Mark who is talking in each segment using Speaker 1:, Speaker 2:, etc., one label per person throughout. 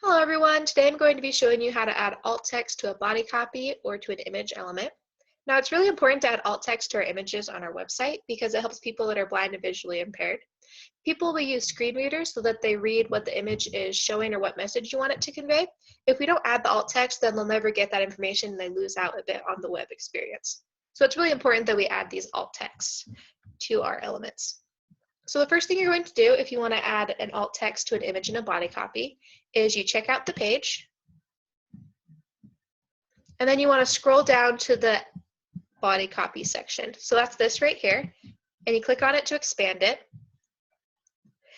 Speaker 1: Hello everyone, today I'm going to be showing you how to add alt text to a body copy or to an image element. Now it's really important to add alt text to our images on our website because it helps people that are blind and visually impaired. People will use screen readers so that they read what the image is showing or what message you want it to convey. If we don't add the alt text, then they'll never get that information and they lose out a bit on the web experience. So it's really important that we add these alt texts to our elements. So the first thing you're going to do if you want to add an alt text to an image in a body copy is you check out the page, and then you want to scroll down to the body copy section. So that's this right here, and you click on it to expand it.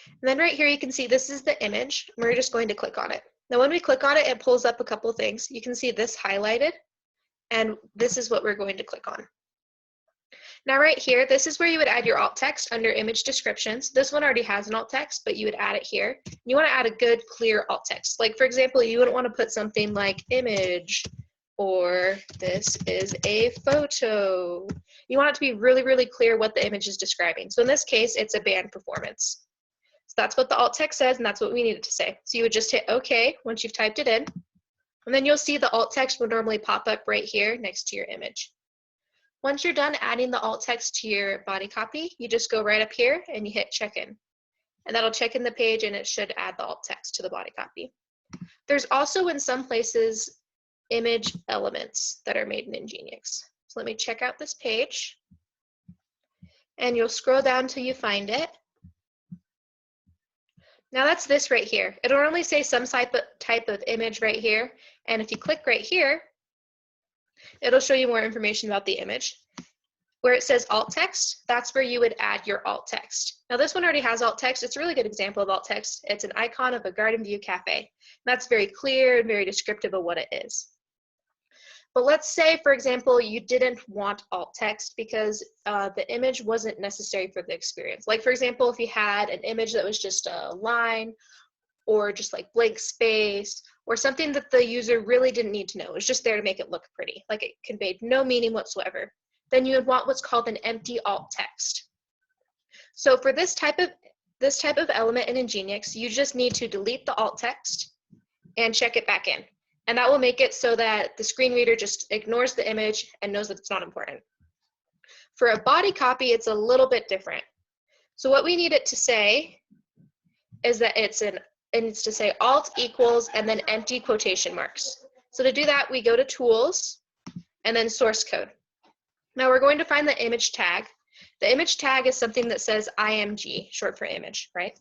Speaker 1: And then right here you can see this is the image, and we're just going to click on it. Now when we click on it, it pulls up a couple things. You can see this highlighted, and this is what we're going to click on. Now right here, this is where you would add your alt text under image descriptions. This one already has an alt text, but you would add it here. You want to add a good, clear alt text. Like for example, you wouldn't want to put something like image or this is a photo. You want it to be really, really clear what the image is describing. So in this case, it's a band performance. So that's what the alt text says, and that's what we need it to say. So you would just hit OK once you've typed it in, and then you'll see the alt text would normally pop up right here next to your image. Once you're done adding the alt text to your body copy, you just go right up here and you hit check in. And that'll check in the page and it should add the alt text to the body copy. There's also in some places image elements that are made in Ingeniux. So let me check out this page. And you'll scroll down till you find it. Now that's this right here. It'll normally say some type of image right here. And if you click right here, it'll show you more information about the image. Where it says alt text, that's where you would add your alt text. Now this one already has alt text. It's a really good example of alt text. It's an icon of a garden view cafe. That's very clear and very descriptive of what it is. But let's say, for example, you didn't want alt text because the image wasn't necessary for the experience. Like for example, if you had an image that was just a line or just like blank space, or something that the user really didn't need to know. It was just there to make it look pretty, like it conveyed no meaning whatsoever. Then you would want what's called an empty alt text. So for this type of element in Ingeniux, you just need to delete the alt text and check it back in. And that will make it so that the screen reader just ignores the image and knows that it's not important. For a body copy, it's a little bit different. So what we need it to say is that it needs to say alt equals and then empty quotation marks. So to do that, we go to tools and then source code. Now we're going to find the image tag. The image tag is something that says IMG, short for image, right?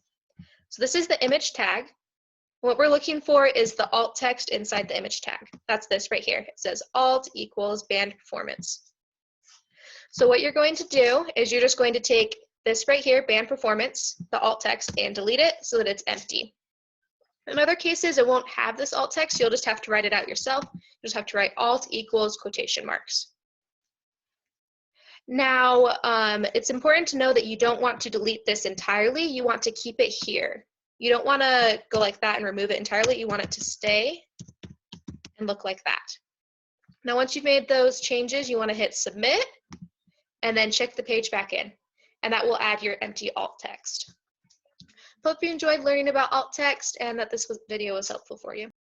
Speaker 1: So this is the image tag. What we're looking for is the alt text inside the image tag. That's this right here. It says alt equals band performance. So what you're going to do is you're just going to take this right here, band performance, the alt text, and delete it so that it's empty. In other cases, it won't have this alt text. You'll just have to write it out yourself. You just have to write alt equals quotation marks. Now, it's important to know that you don't want to delete this entirely. You want to keep it here. You don't want to go like that and remove it entirely. You want it to stay and look like that. Now, once you've made those changes, you want to hit submit and then check the page back in. And that will add your empty alt text. Hope you enjoyed learning about alt text and that this video was helpful for you.